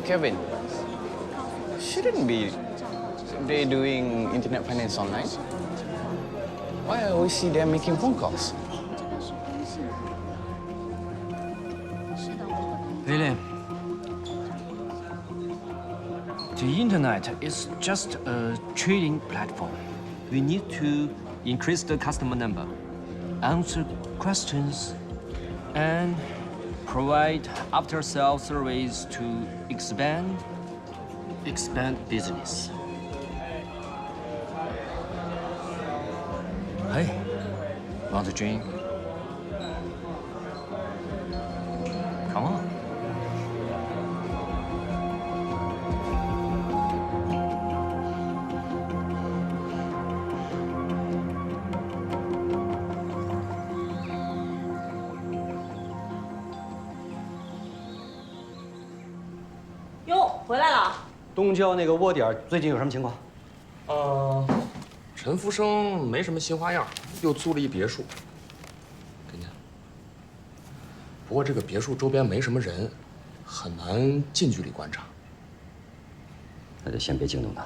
Kevin, shouldn't be they doing internet finance online? Why I always see them making phone calls? Really? The internet is just a trading platform. We need to increase the customer number, answer questions, and provide after-sales service to expand business. Hey, want a drink? Come on. 哟，回来了。东郊那个窝点最近有什么情况？陈福生没什么新花样，又租了一别墅。给您。不过这个别墅周边没什么人，很难近距离观察。那就先别惊动他。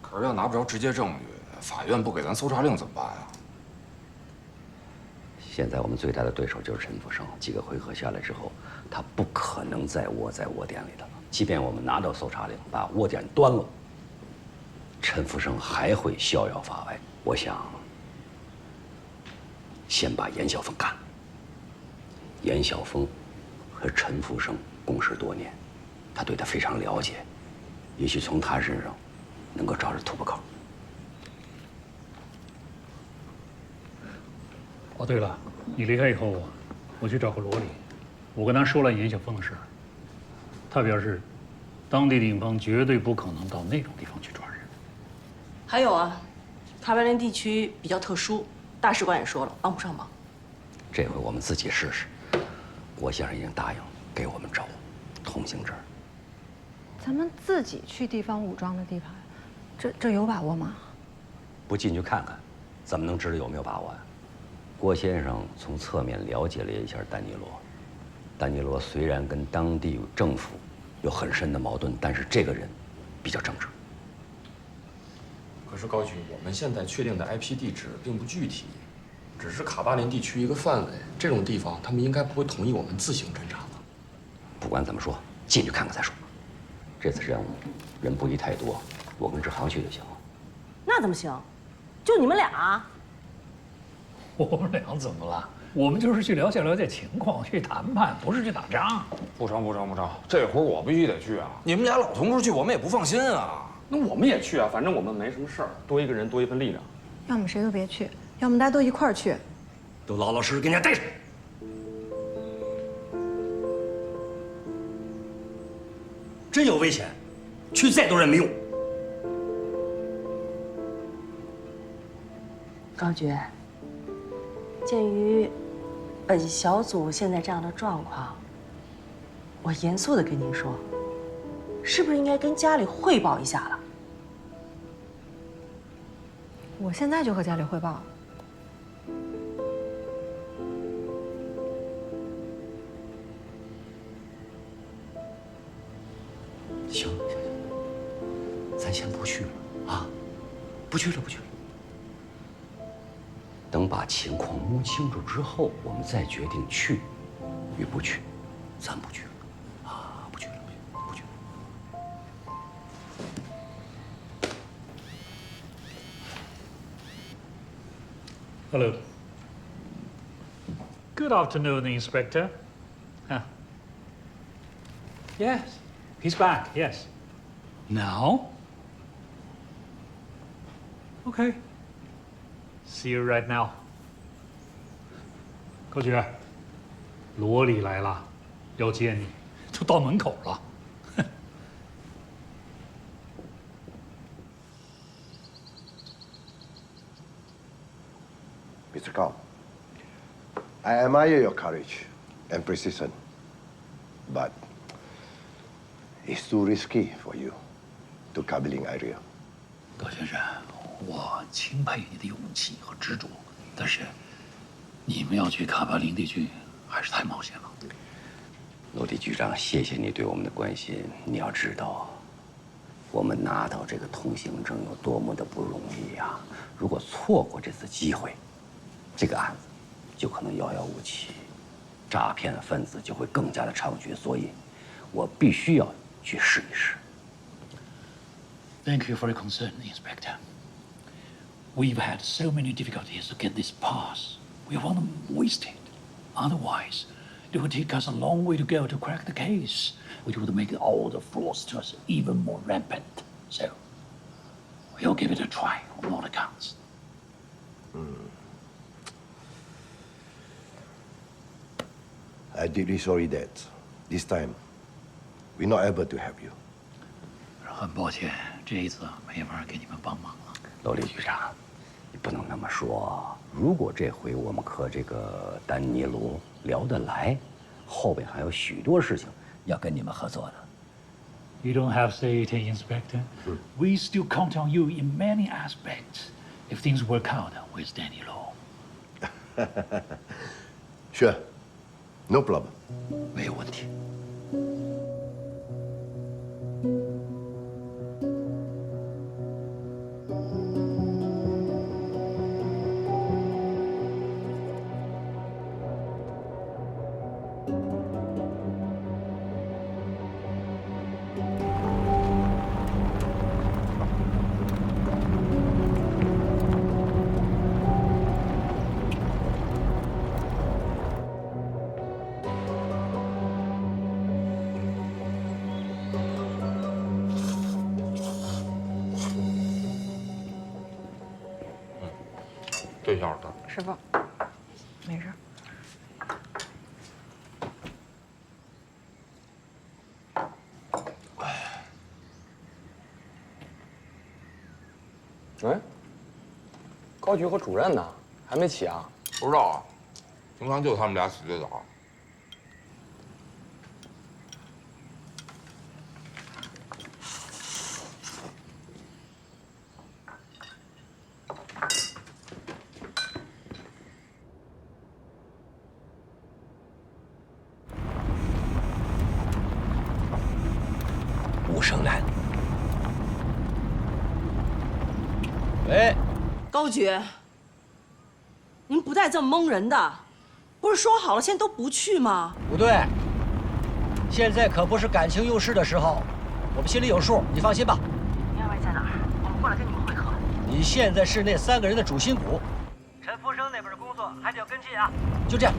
可是要拿不着直接证据，法院不给咱搜查令怎么办呀？现在我们最大的对手就是陈福生，几个回合下来之后，他不可能再窝在窝点里的了。即便我们拿到搜查令，把窝点端了，陈福生还会逍遥法外。我想，先把严晓峰干了。严晓峰和陈福生共事多年，他对他非常了解，也许从他身上能够找着突破口。哦，对了，你离开以后，我去找过罗里，我跟他说了严晓峰的事，他表示，当地警方绝对不可能到那种地方去抓人。还有啊，卡白林地区比较特殊，大使馆也说了，帮不上忙。这回我们自己试试。郭先生已经答应给我们找通行证。咱们自己去地方武装的地盘，这有把握吗？不进去看看，怎么能知道有没有把握呀？郭先生从侧面了解了一下丹尼罗。丹尼罗虽然跟当地政府有很深的矛盾，但是这个人比较正直。可是高局，我们现在确定的 IP 地址并不具体，只是卡巴林地区一个范围。这种地方，他们应该不会同意我们自行侦查吧？不管怎么说，进去看看再说。这次任务人不宜太多，我跟志航去就行了。那怎么行？就你们俩？我们俩怎么了？我们就是去了解了解情况，去谈判，不是去打仗。不成，这活我必须得去啊！你们俩老同志去，我们也不放心啊。那我们也去啊，反正我们没什么事儿，多一个人多一份力量。要么谁都别去，要么大家都一块儿去。都老老实实跟人家待着。真有危险，去再多人没用。高局，鉴于本小组现在这样的状况，我严肃地跟您说，是不是应该跟家里汇报一下了？我现在就和家里汇报。行，咱先不去了啊，不去了。等把情况摸清楚之后，我们再决定去与不去。咱不去了啊，不去了。Hello. Good afternoon, Inspector. Huh. Yes, he's back, yes. Now? Okay. See you right now. 高局，罗里来了，要见你，都到门口了。Mr. Gao, I admire your courage and precision, but it's too risky for you to Kabiling area. 高先生，我钦佩你的勇气和执着，但是你们要去卡巴林地区，还是太冒险了。罗迪局长，谢谢你对我们的关心。你要知道，我们拿到这个通行证有多么的不容易呀！如果错过这次机会，这个案子就可能遥遥无期，诈骗分子就会更加的猖獗。所以，我必须要去试一试。Thank you for your concern, Inspector. We've had so many difficulties to get this pass. We want to waste it. Otherwise, it would take us a long way to go to crack the case, which would make all the fraudsters even more rampant. So, we'll give it a try on all accounts. I deeply sorry that this time we're not able to help you. 很抱歉，这一次没法给你们帮忙了。罗迪局长，你不能那么说。如果这回我们和这个丹尼罗聊得来，后边还有许多事情要跟你们合作的。You don't have to say it, Inspector. We still count on you in many aspects. If things work out with Danny Law. Sure, no problem. 没有问题。对小的。师傅，没事。哎，高局和主任呢？还没起啊？不知道啊，平常就他们俩起最早。吴生兰，喂，高局，您不带这么蒙人的，不是说好了现在都不去吗？不对，现在可不是感情用事的时候，我们心里有数，你放心吧。你二位在哪儿？我们过来跟你们会合。你现在是那3个人的主心骨，陈福生那边的工作还得要跟进啊。就这样。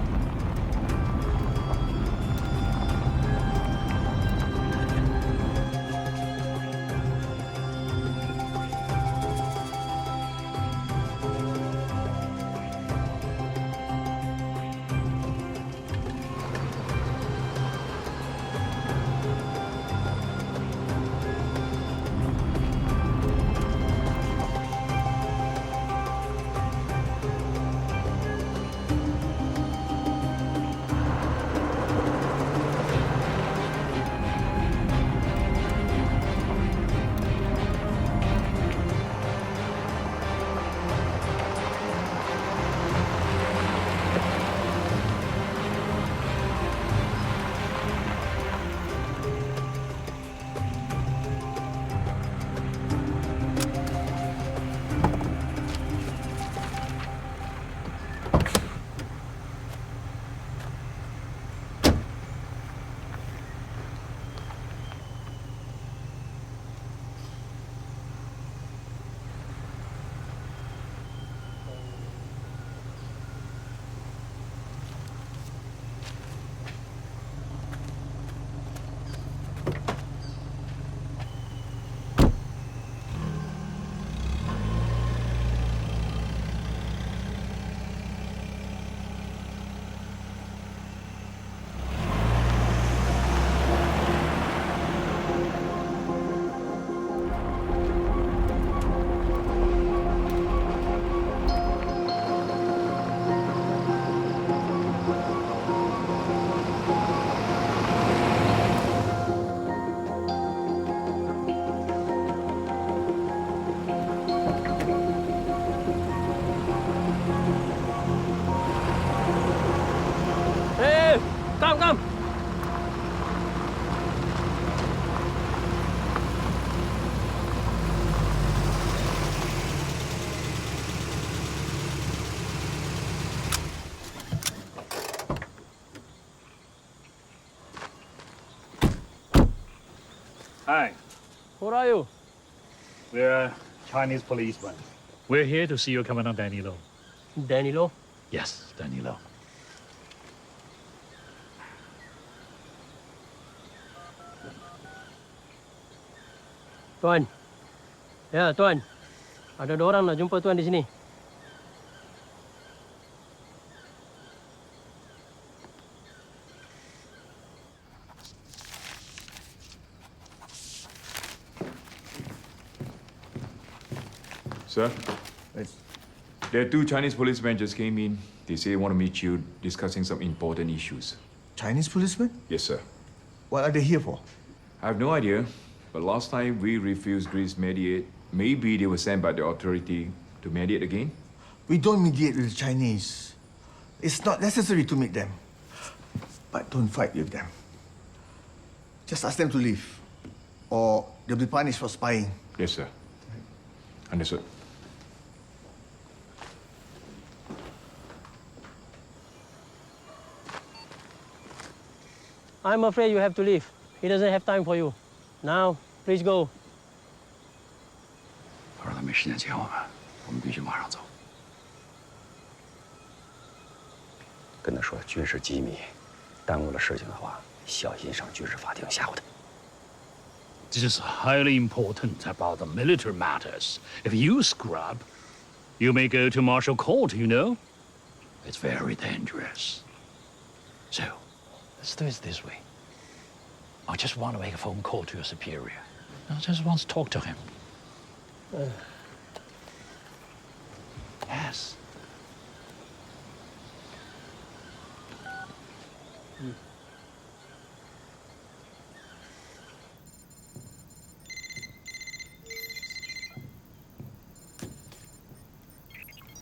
Hi. Who are you? We're Chinese policemen. We're here to see your Commandant Danilo. Danilo? Yes, Danilo. Tuan. Ya, Tuan. Ada 2 orang nak jumpa Tuan di sini. Sir, there are 2 Chinese policemen just came in. They say they want to meet you, discussing some important issues. Chinese policemen? Yes, sir. What are they here for? I have no idea, but last time we refused Greece mediate. Maybe they were sent by the authority to mediate again? We don't mediate with the Chinese. It's not necessary to meet them. But don't fight with them. Just ask them to leave, or they'll be punished for spying. Yes, sir. Understood. I'm afraid you have to leave. He doesn't have time for you. Now, please go. 他说他没时间接我们，我们必须马上走。跟他说军事机密，耽误了事情的话，小心上军事法庭吓唬他。This is highly important about the military matters. If you screw up, you may go to martial court, you know? It's very dangerous. So, let's do it this way. I just want to make a phone call to your superior. I just want to talk to him. Yes.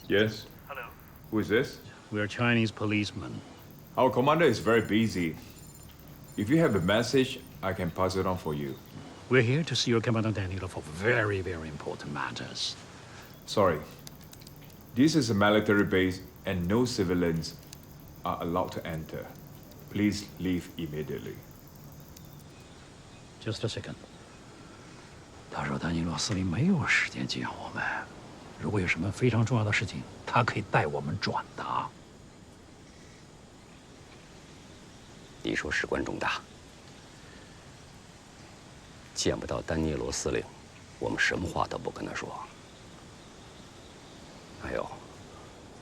Yes? Hello. Who is this? We're Chinese policemen. Our commander is very busy. If you have a message, I can pass it on for you. We're here to see your Commandant Danilo for very, very important matters. Sorry. This is a military base and no civilians are allowed to enter. Please leave immediately. Just a second. 他说丹尼洛司令没有时间见我们，如果有什么非常重要的事情，他可以代我们转达。你说事关重大，见不到丹尼罗司令，我们什么话都不跟他说。还有，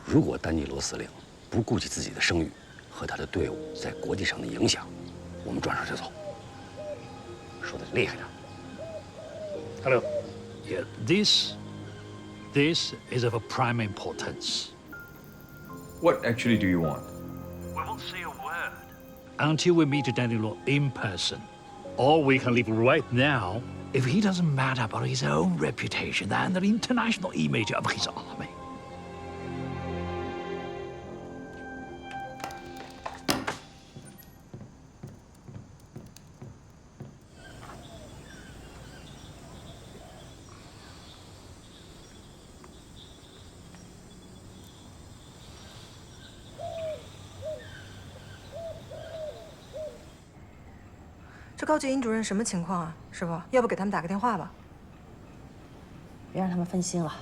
如果丹尼罗司令不顾及自己的声誉和他的队伍在国际上的影响，我们转身就走。说的厉害点。Hello. Yeah, this is of a prime importance. What actually do you want? We won't say a word. Until we meet Danilo in person. Or we can leave right now. If he doesn't matter about his own reputation and the international image of his army. “这高级尹主任什么情况啊，师傅？要不给他们打个电话吧？别让他们分心了。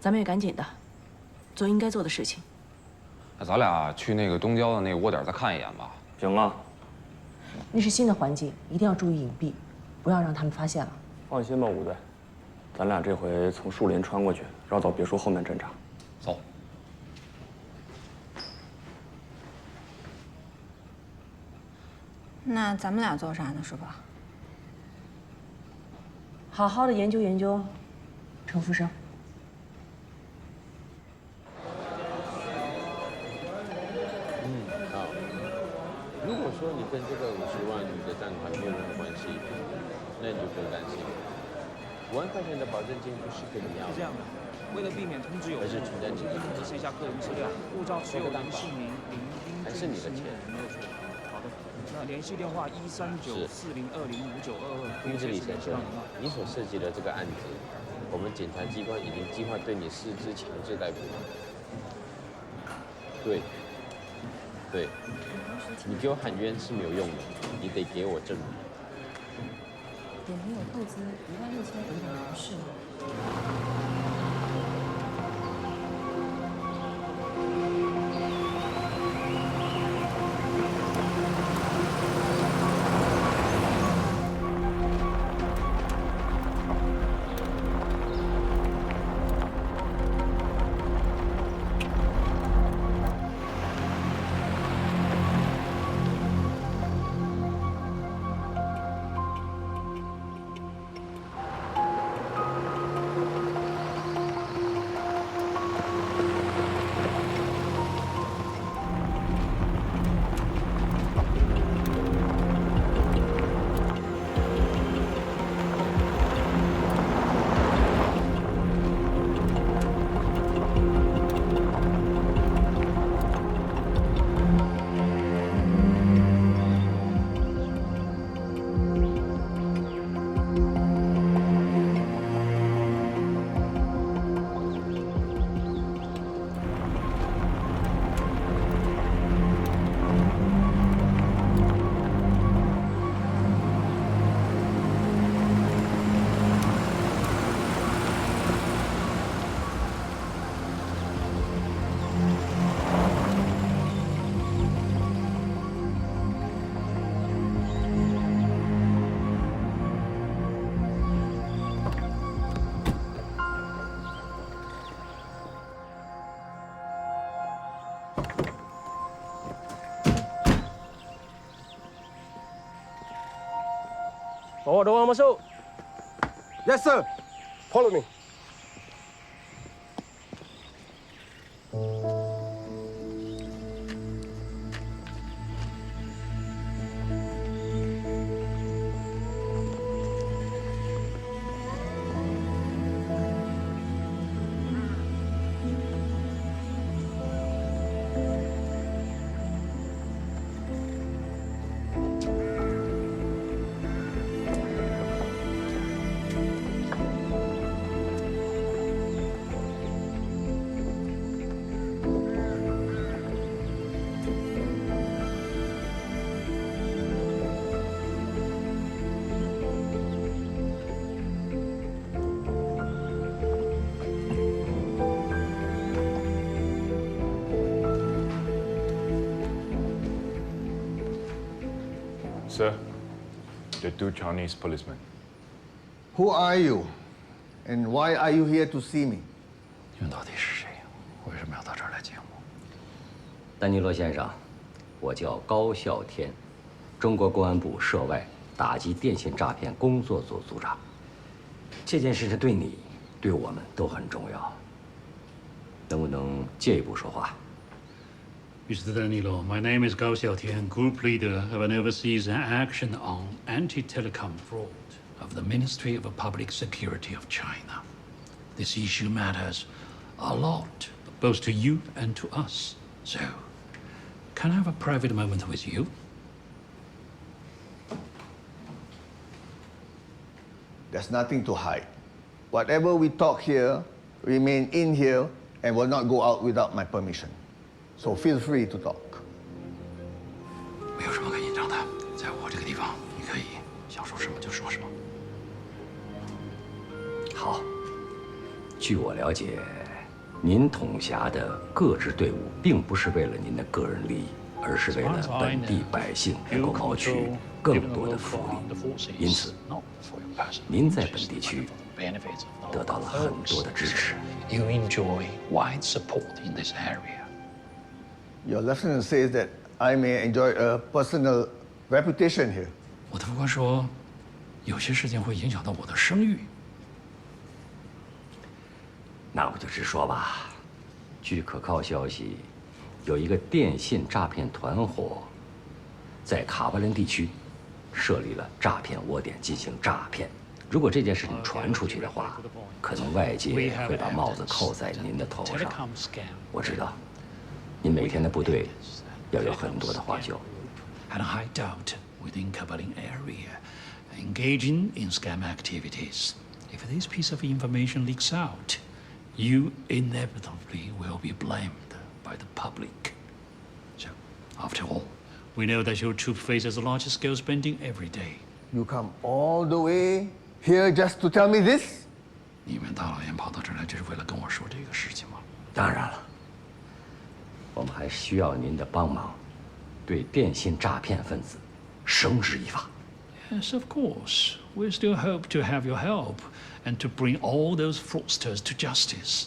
咱们也赶紧的，做应该做的事情。那咱俩去那个东郊的那个窝点再看一眼吧。行啊。那是新的环境，一定要注意隐蔽，不要让他们发现了。放心吧，吴队，咱俩这回从树林穿过去，绕到别墅后面侦查。走。那咱们俩做啥呢，师傅？好好的研究研究程福生。如果说你跟这个50万的贷款没有任何关系，那你就不用担心。5万块钱的保证金不是跟你要的。这样的，为了避免通知有误，请你提示一下个人资料，护照持有人姓名林丁还是你的钱，没有错。好的，那联系电话13940205922。丁经理先生，你所涉及的这个案子，我们检察机关已经计划对你实施强制逮捕了。对，对，你给我喊冤是没有用的，你得给我证明。也没有透支16500的人士。Bawa dorang masuk. Yes, sir. Follow me. Sir, the two Chinese policemen. Who are you? And why are you here to see me? 你们到底是谁？为什么要到这儿来见我？丹尼罗先生，我叫高啸天，中国公安部涉外打击电信诈骗工作组组长。这件事情对你、对我们都很重要，能不能借一步说话？ Mr. Danilo, my name is Gao Xiaotian, Group Leader of an overseas action on anti-telecom fraud of the Ministry of Public Security of China. This issue matters a lot, both to you and to us. So, can I have a private moment with you? There's nothing to hide. Whatever we talk here, remain in here and will not go out without my permission. So feel free to talk. 没有什么可紧张的，在我这个地方，你可以想说什么就说什么。好，据我了解，您统辖的各支队伍并不是为了您的个人利益，而是为了本地百姓能够谋取更多的福利。因此，您在本地区得到了很多的支持。You enjoy wide support in this area. Your lieutenant says that I may enjoy a personal reputation here. 我的副官说，有些事情会影响到我的声誉。那我就直说吧。据可靠消息，有一个电信诈骗团伙在卡巴林地区设立了诈骗窝点进行诈骗。如果这件事情传出去的话，可能外界会把帽子扣在您的头上。我知道。 您每天的部队要有很多的花椒。 Had a hideout within Kabaling area, engaging in scam activities. If this piece of information leaks out, you inevitably will be blamed by the public. So, After all, we know that your troop faces a large-scale spending every day. You come all the way here just to tell me this? 你们大老远跑到这儿来，就是为了跟我说这个事情吗？当然了，我们还需要您的帮忙，对电信诈骗分子绳之以法。Yes, of course. We still hope to have your help and to bring all those fraudsters to justice.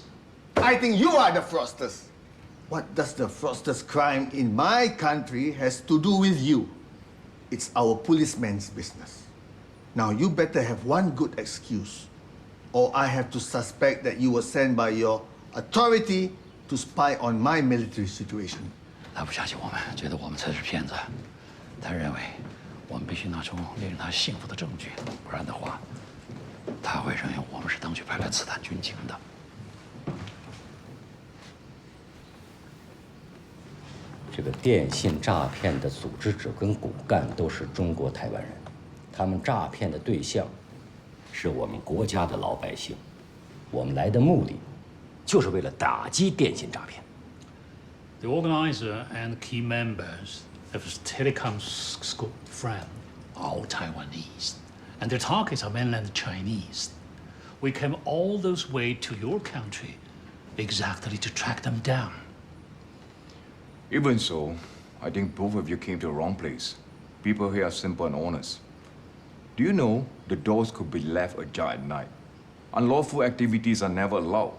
I think you are the fraudsters. What does the fraudsters' crime in my country has to do with you? It's our policeman's business. Now you better have one good excuse, or I have to suspect that you were sent by your authority to spy on my military situation. 他不相信我们，觉得我们才是骗子。他认为我们必须拿出令人他信服的证据，不然的话，他会认为我们是当局派来刺探军情的。这个电信诈骗的组织者跟骨干都是中国台湾人，他们诈骗的对象是我们国家的老百姓。我们来的目的就是为了打击电信诈骗。The organizer and key members of the telecom squad friend are all Taiwanese, and their targets are mainland Chinese. We came all those way to your country exactly to track them down. Even so, I think both of you came to the wrong place. People here are simple and honest. Do you know the doors could be left ajar at night? Unlawful activities are never allowed,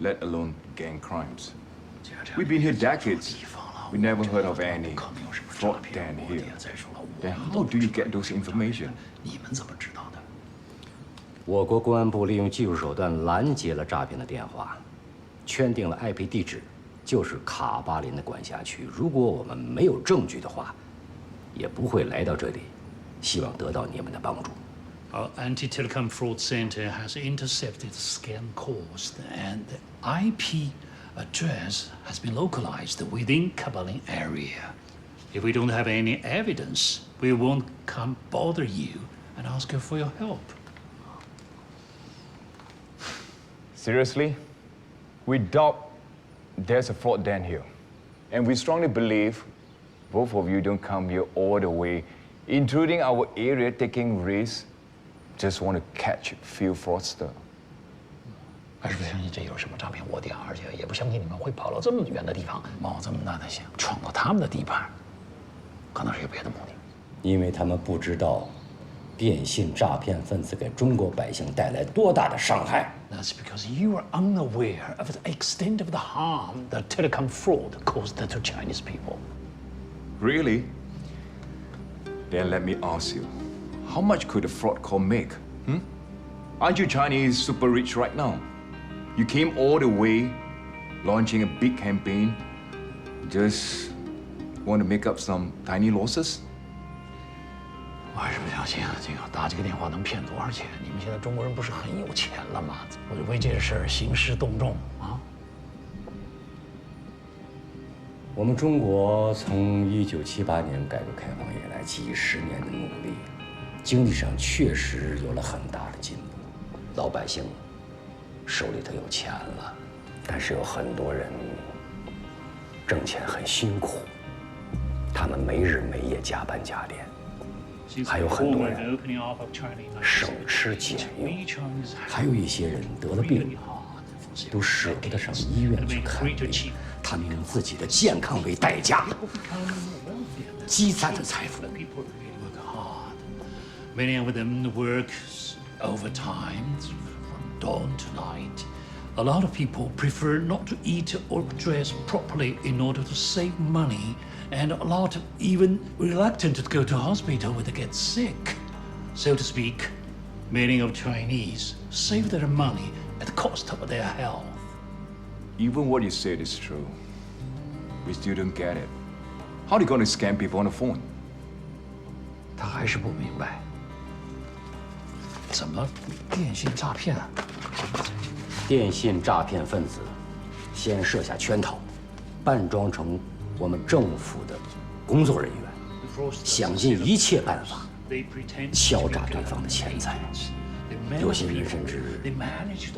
let alone gang crimes. We've been here decades. We never heard of any fraud den here. Then how do you get those information? 你们怎么知道的？我国公安部利用技术手段拦截了诈骗的电话，圈定了 IP 地址，就是卡巴林的管辖区。如果我们没有证据的话，也不会来到这里，希望得到你们的帮助。Our anti-telecom fraud center has intercepted scam calls, and the IP address has been localized within Kabalin area. If we don't have any evidence, we won't come bother you and ask you for your help. Seriously? We doubt there's a fraud den here. And we strongly believe both of you don't come here all the way, intruding our area, taking risks, just want to catch a few fraudsters. 还是不相信这有什么诈骗窝点，而且也不相信你们会跑到这么远的地方，冒这么大的险，闯过他们的地盘，可能是有别的目的。因为他们不知道电信诈骗分子给中国百姓带来多大的伤害。That's because you are unaware of the extent of the harm that telecom fraud caused to Chinese people. Really? Then let me ask you, how much could a fraud call make? Aren't you Chinese super rich right now? You came all the way, launching a big campaign, just want to make up some tiny losses? 我还是不相信啊！这个打这个电话能骗多少钱？你们现在中国人不是很有钱了吗？为这事儿兴师动众啊！我们中国从1978年改革开放以来，几十年的努力，经济上确实有了很大的进步，老百姓手里头有钱了，但是有很多人挣钱很辛苦，他们没日没夜加班加点。还有很多人省吃俭用，还有一些人得了病，都舍不得上医院去看病，他们用自己的健康为代价，积攒着财富。Many of them work overtime from dawn to night. A lot of people prefer not to eat or dress properly in order to save money. And a lot of even reluctant to go to hospital when they get sick. So to speak, many of Chinese save their money at the cost of their health. Even what you said is true. We still don't get it. How are they going to scam people on the phone? 他还是不明白，怎么电信诈骗啊？电信诈骗分子先设下圈套，扮装成我们政府的工作人员，想尽一切办法敲诈对方的钱财。有些人甚至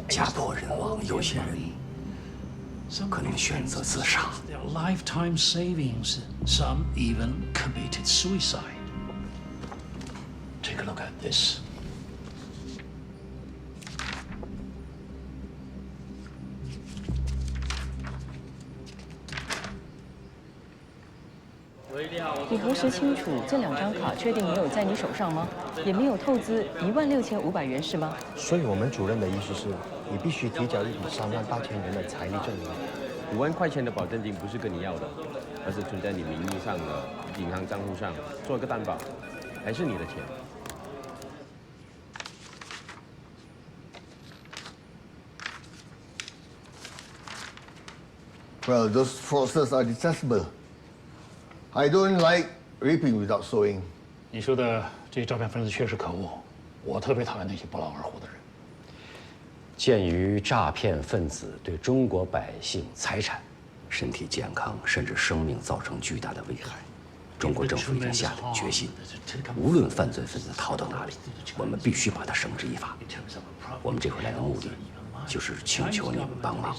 家破人亡，有些人可能选择自杀。 Their lifetime savings, some even committed suicide. Take a look at this. "你核实清楚，这2张卡确定没有在你手上吗？也没有透支16500元是吗？所以我们主任的意思是，你必须提交一笔38000元的财力证明。5万块钱的保证金不是跟你要的，而是存在你名义上的银行账户上，做个担保，还是你的钱。 Well, those fraudsters are detestable. I don't like reaping without sowing. 你说的这些诈骗分子确实可恶，我特别讨厌那些不劳而获的人。鉴于诈骗分子对中国百姓财产、身体健康甚至生命造成巨大的危害，中国政府已经下定决心，无论犯罪分子逃到哪里，我们必须把他绳之以法。我们这回来的目的，就是请求你们帮忙，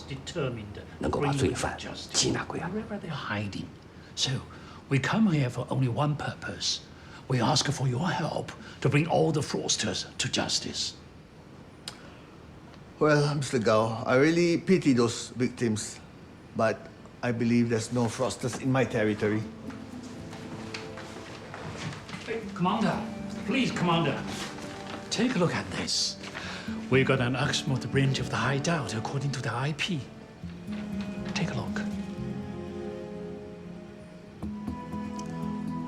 能够把罪犯缉拿归案。 So we come here for only one purpose. We ask for your help to bring all the fraudsters to justice. Well, Mr. Gao, I really pity those victims, but I believe there's no fraudsters in my territory. Hey, Commander, please, Commander, take a look at this. We got an Oxford branch of the hideout according to the IP. Take a look.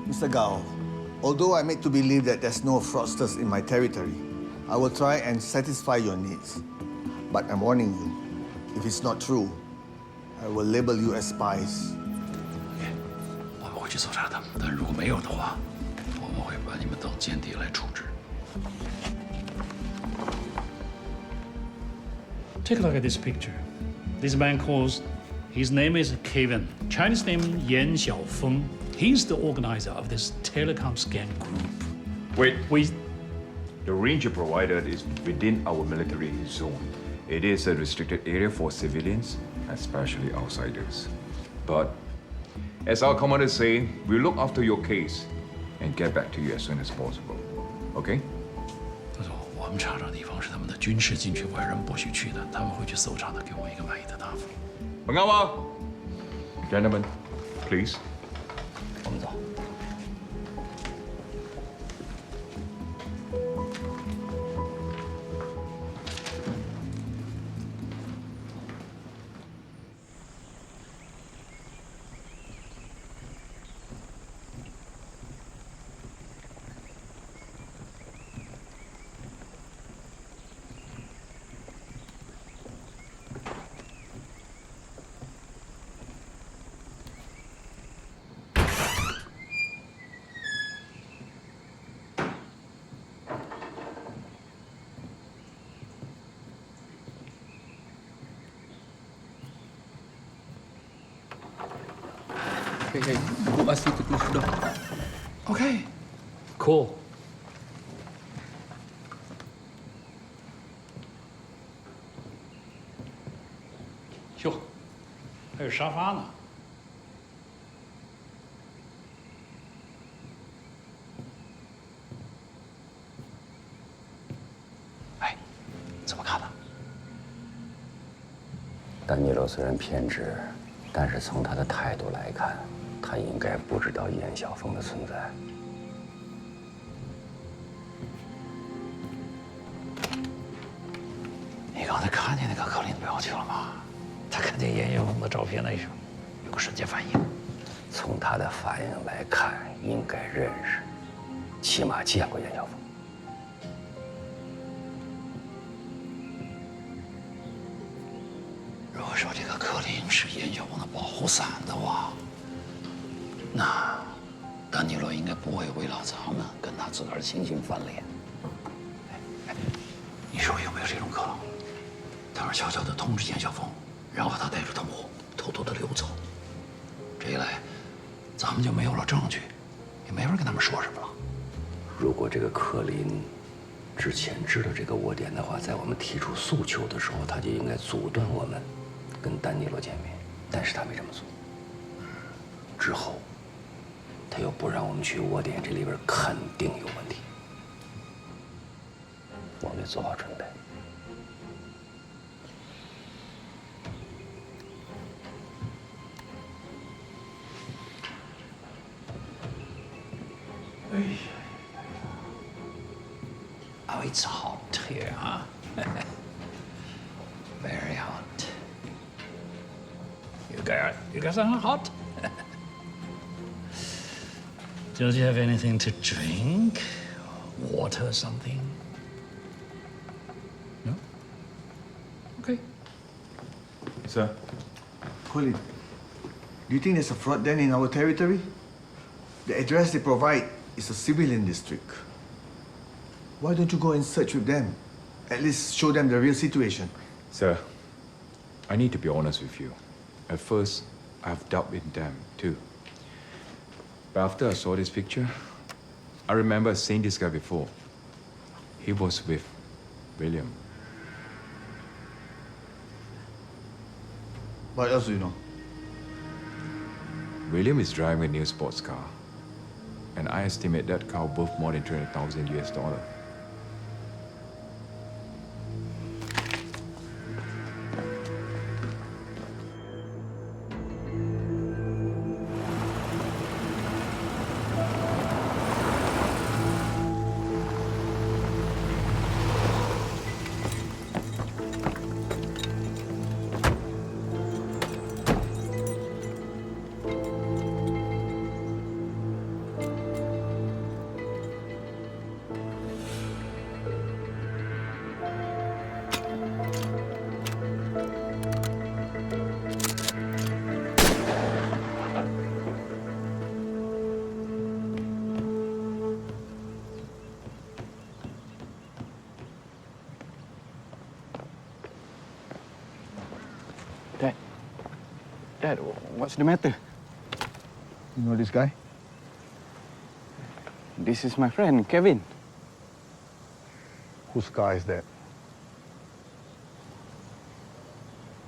Mr. Gao, although I make to believe that there's no fraudsters in my territory, I will try and satisfy your needs. But I'm warning you, if it's not true, I will label you as spies. 我们会去搜查他们，但如果没有的话，我们会把你们当间谍来处置。Take a look at this picture. This man calls, his name is Kevin. Chinese name Yan Xiaofeng. He's the organizer of this telecom scam group. Wait. The range you provided is within our military zone. It is a restricted area for civilians, especially outsiders. But as our commander say, we'll look after your case and get back to you as soon as possible. Okay? 我们查找地方是他们的军事禁区，外人不许去的。他们会去搜查的，给我一个满意的答复。Pengawa, gentlemen, please. 我们走。Hey, go ask you to close the door. Okay, cool. 哟，还有沙发呢。哎，怎么看呢？丹尼洛虽然偏执，但是从他的态度来看，他应该不知道严晓峰的存在。你刚才看见那个克林的表情了吗？他看见严晓峰的照片那一瞬，有个瞬间反应。从他的反应来看，应该认识，起码见过严晓峰。如果说这个克林是严晓峰的保护伞的话，那丹尼洛应该不会为了咱们跟他自个儿亲戚翻脸。你说有没有这种可能？他是悄悄地通知严晓峰，然后他带着同伙偷偷地溜走。这一来，咱们就没有了证据，也没法跟他们说什么了。如果这个克林之前知道这个窝点的话，在我们提出诉求的时候，他就应该阻断我们跟丹尼罗见面，但是他没这么做。之后，他又不让我们去窝点，这里边肯定有问题。我们得做好准备。Oh, it's hot here, huh? Very hot. You guys are hot? Don't you have anything to drink? Water or something? No? Okay. Sir? Colin, do you think there's a fraud den in our territory? The address they provide is a civilian district. Why don't you go and search with them? At least show them the real situation. Sir, I need to be honest with you. At first, I've doubt in them too. But after I saw this picture, I remember seeing this guy before. He was with William. What else do you know? William is driving a new sports car. And I estimate that car worth more than 300,000 US dollars. Dad, what's the matter? You know this guy? This is my friend, Kevin. Whose car is that?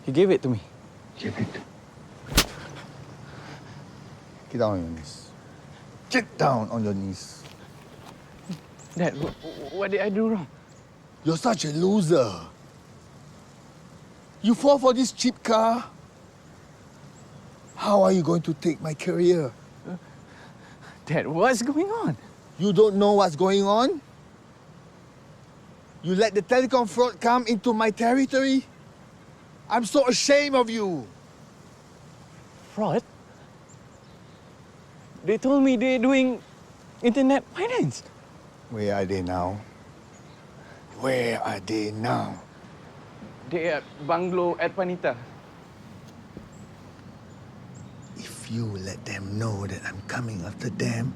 He gave it to me. Give it. Get down on your knees. Get down on your knees. Dad, what did I do wrong? You're such a loser. You fall for this cheap car? How are you going to take my career? Dad, what's going on? You don't know what's going on? You let the telecom fraud come into my territory? I'm so ashamed of you. Fraud? They told me they're doing internet finance. Where are they now? Where are they now? They're at bungalow at Panita. If you let them know that I'm coming after them,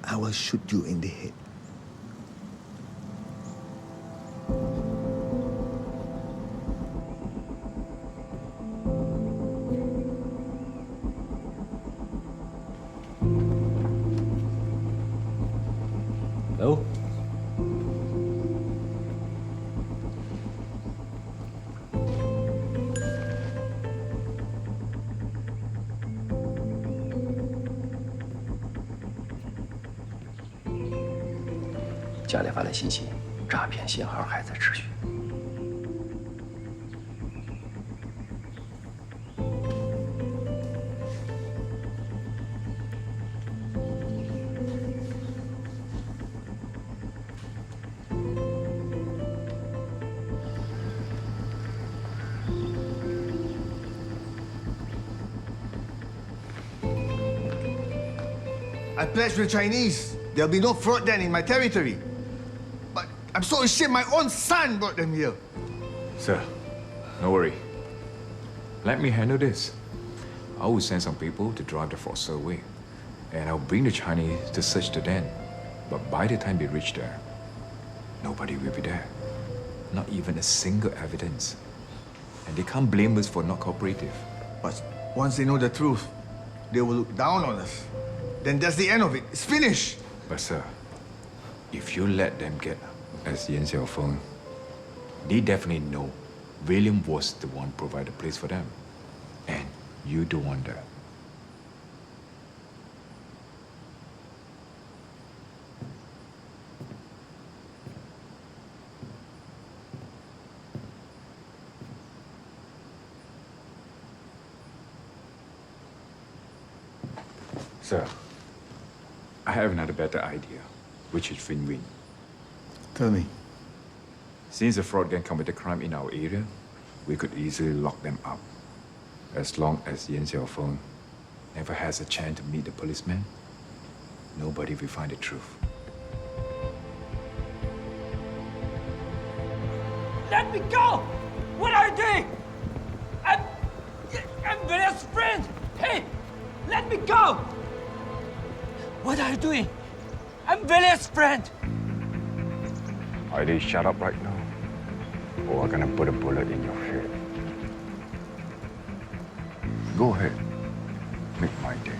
I will shoot you in the head. Hello?家里发来信息，诈骗信号还在持续。I pledged the Chinese there'll be no fraud then in my territory. But I'm so ashamed my own son brought them here. Sir, no worry. Let me handle this. I will send some people to drive the fraudster away. And I'll bring the Chinese to search the den. But by the time they reach there, nobody will be there. Not even a single evidence. And they can't blame us for not cooperative. But once they know the truth, they will look down on us. Then that's the end of it. It's finished. But sir, if you let them get as Yan Xiaofeng, they definitely know William was the one who provided a place for them. And you don't want that. Sir, I have another better idea, which is win-win. Tell me. Since the fraud gang committed crime in our area, we could easily lock them up. As long as Yan Xiaofeng never has a chance to meet the policeman, nobody will find the truth. Let me go! What are you doing? I'm William's friend! Hey! Let me go! What are you doing? I'm William's friend! Either you shut up right now, or I'm gonna put a bullet in your head. Go ahead. Make my day.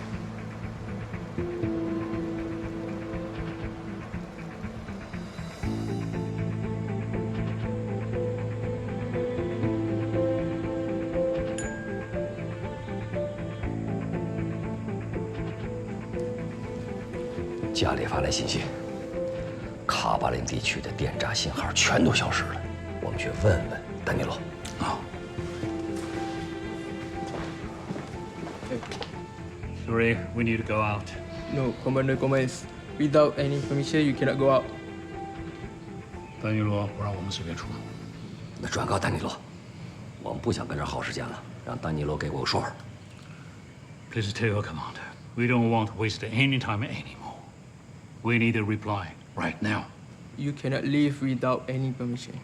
家里发来信息，卡巴林地区的电闸信号全都消失了。我们去问问丹尼罗。啊。Sorry, we need to go out. No, Commander Gomez. Without any permission, you cannot go out. 丹尼罗不让我们随便出入。那转告丹尼罗，我们不想跟这儿耗时间了，让丹尼罗给我个说法。Please tell your commander, we don't want to waste any time anymore. We need a reply right now. You cannot leave without any permission.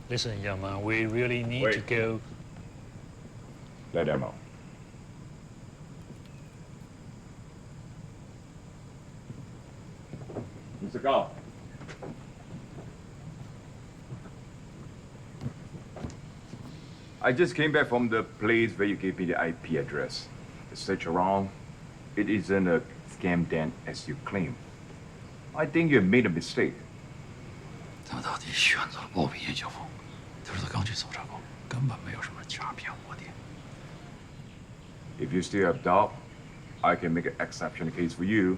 Listen, young man, we really need to go. Let them out. Mr. Gao. I just came back from the place where you gave me the IP address. The search around, it isn't a scam den as you claim. I think you made a mistake. 他到底选择了包庇严晓峰，他说他刚去搜查过，根本没有什么诈骗窝点。If you still have doubt, I can make an exception case for you.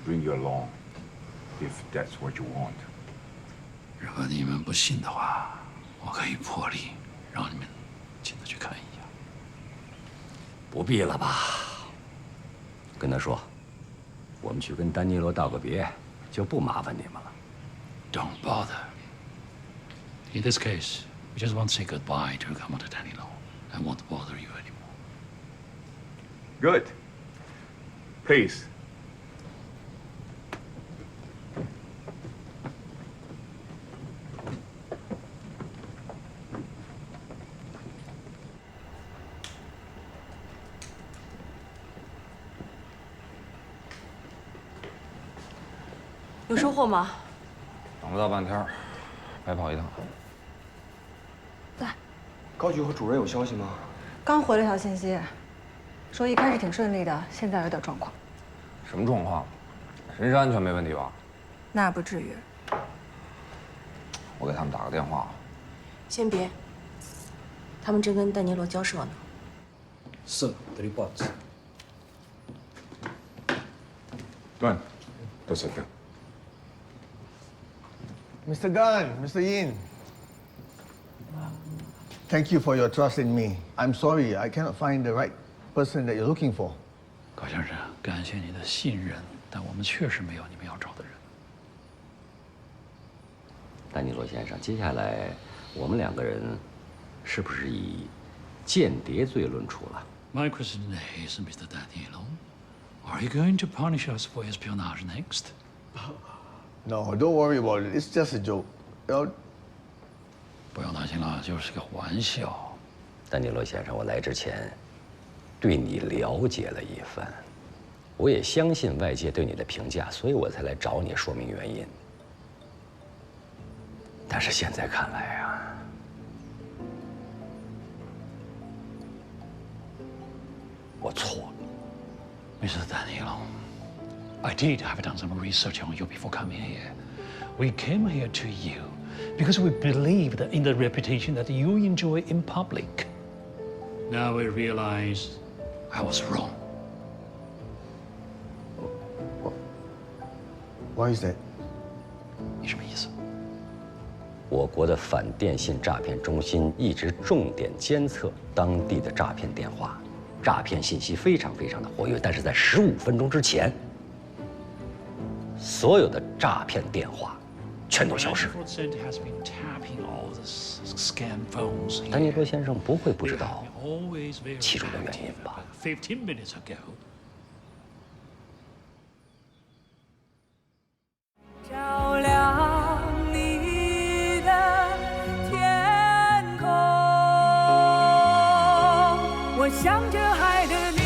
Bring you along, if that's what you want. 如果你们不信的话，我可以破例让你们亲自去看一下。不必了吧？跟他说，我们去跟丹尼罗道个别，就不麻烦你们了。Don't bother. In this case, we just want to say goodbye to Commander Danilo. I won't bother you anymore. Good. Please. 有收获吗？等不到半天，白跑一趟。在。高局和主任有消息吗？刚回了条信息，说一开始挺顺利的，现在有点状况。什么状况？人身安全没问题吧？那不至于。我给他们打个电话。先别，他们正跟丹尼罗交涉呢。Sir, the report. Tuan, terus Mr. Gan, Mr. Yin. Thank you for your trust in me. I'm sorry, I cannot find the right person that you're looking for. 高先生，感谢你的信任，但我们确实没有你们要找的人。丹尼罗先生，接下来我们两个人是不是以间谍罪论处了？ My question is, Mr. Danilo, are you going to punish us for espionage next? No, don't worry about it. It's just a joke. 不要担心了，就是个玩笑。丹尼罗先生，我来之前对你了解了一番，我也相信外界对你的评价，所以我才来找你说明原因。但是现在看来啊，我错了。Mr. Danilo, I did have done some research on you before coming here. We came here to you because we believed in the reputation that you enjoy in public. Now we realize I was wrong. Why is that? 你什么意思？我国的反电信诈骗中心一直重点监测当地的诈骗电话，诈骗信息非常的活跃。但是在15分钟之前，所有的诈骗电话全都消失。丹尼罗先生不会不知道其中的原因吧？15 minutes ago. 照亮你的天空，我向着海的。